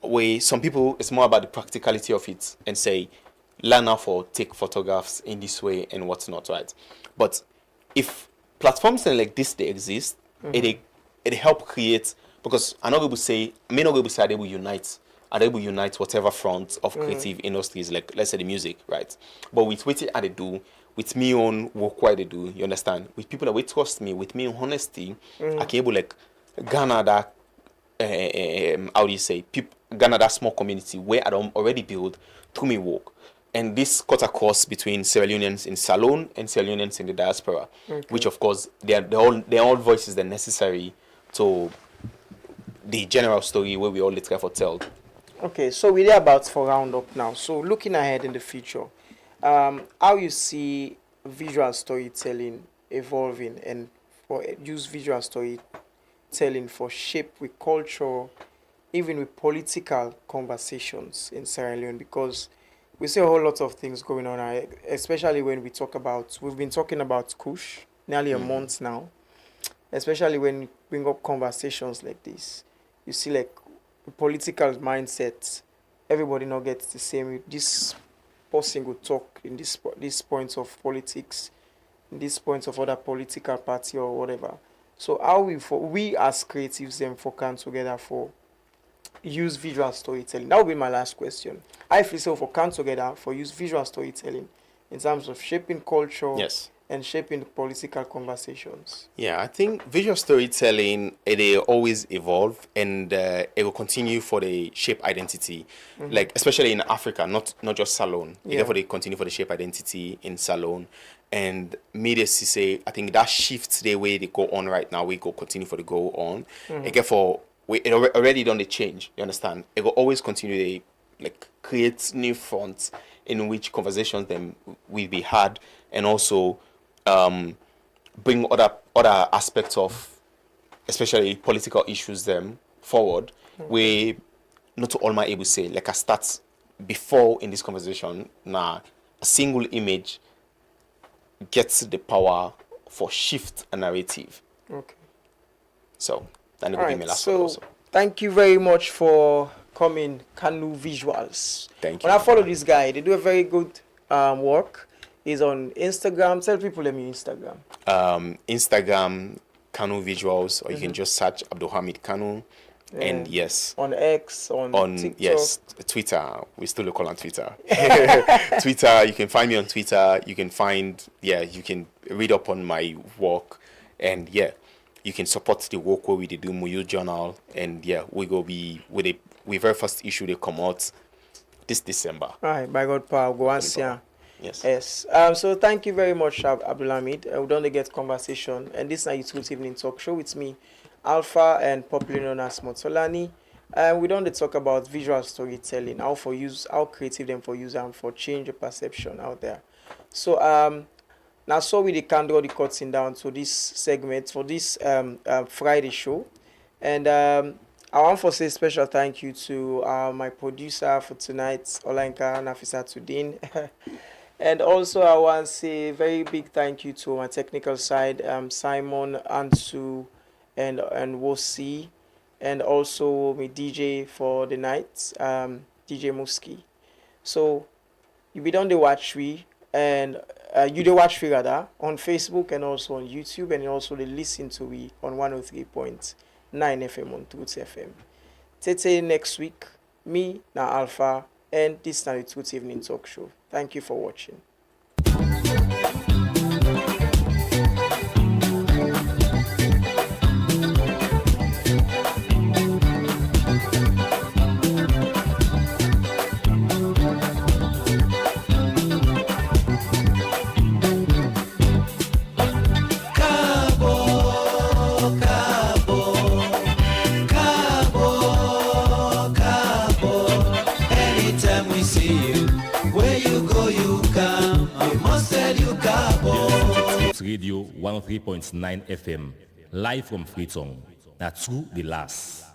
Way some people, it's more about the practicality of it and say learn how to take photographs in this way and what's not, right? But if platforms like this they exist, it help create, because I know people say they will unite whatever front of creative industries, like let's say the music, right? But with what they do, with me on work why they do, you understand? With people that will trust me, with me on honesty, I can able like garner that how do you say, garner that small community where I don't already build through me work. And this cut across between Sierra Leoneans in Salone and Sierra Leoneans in the diaspora, which of course they're all voices that are necessary to the general story where we all try for tell. Okay, so we're about for round up now. So looking ahead in the future, how you see visual storytelling evolving and for use visual storytelling for shape with culture, even with political conversations in Sierra Leone, because we see a whole lot of things going on, especially when we've been talking about Kush nearly a month now, especially when you bring up conversations like this. You see like political mindset, everybody not gets the same. This person will talk in this points of politics, in these points of other political party or whatever. So how we as creatives then for come together for use visual storytelling? That would be my last question. I feel so for come together for use visual storytelling in terms of shaping culture and shaping political conversations. Yeah, I think visual storytelling, it always evolve and it will continue for the shape identity, like especially in Africa, not just Salone. Therefore, they continue for the shape identity in Salone. And media say, I think that shifts the way they go on right now. We go continue for the go on. Again, it already done the change. You understand? It will always continue to like create new fronts in which conversations then will be had, and also bring other aspects of, especially political issues, them forward. We not all my able say like I start before in this conversation. Now a single image gets the power for shift a narrative. Okay. So that will be my last one also. Thank you very much for coming, Kanu Visuals. Thank you. When I follow this guy, they do a very good work. He's on Instagram. Tell people let me Instagram. Instagram, Kanu Visuals, or you can just search Abdulhamid Kanu. Yeah. And yes. On X, on TikTok. Yes, Twitter. We still look on Twitter. Twitter, you can find me on Twitter. You can you can read up on my work. And you can support the work where we do Muyu Journal. And we go be with the very first issue they come out this December. All right, by God power, go and see. Yes. Yes. So thank you very much, Abdulhamid. We don't get conversation, and this is Youth Evening Talk Show with me, Alpha, and popularly known as Motolani. And we don't talk about visual storytelling, how creative them for use and for change the perception out there. So now so we can draw the curtain down to this segment for this Friday show, and I want to say special thank you to my producer for tonight, Olanka Nafisa Tudin. And also, I want to say a very big thank you to my technical side, Simon, Ansu, and Wosi, and also my DJ for the night, DJ Muski. So, you be done the watch we, and you the watch we rather, on Facebook and also on YouTube, and also the listen to we on 103.9 FM on Truth FM. Tete next week, me, na Alpha, and this time the Truth Evening Talk Show. Thank you for watching. Radio 103.9 FM, live from Freetown. That's true, the last.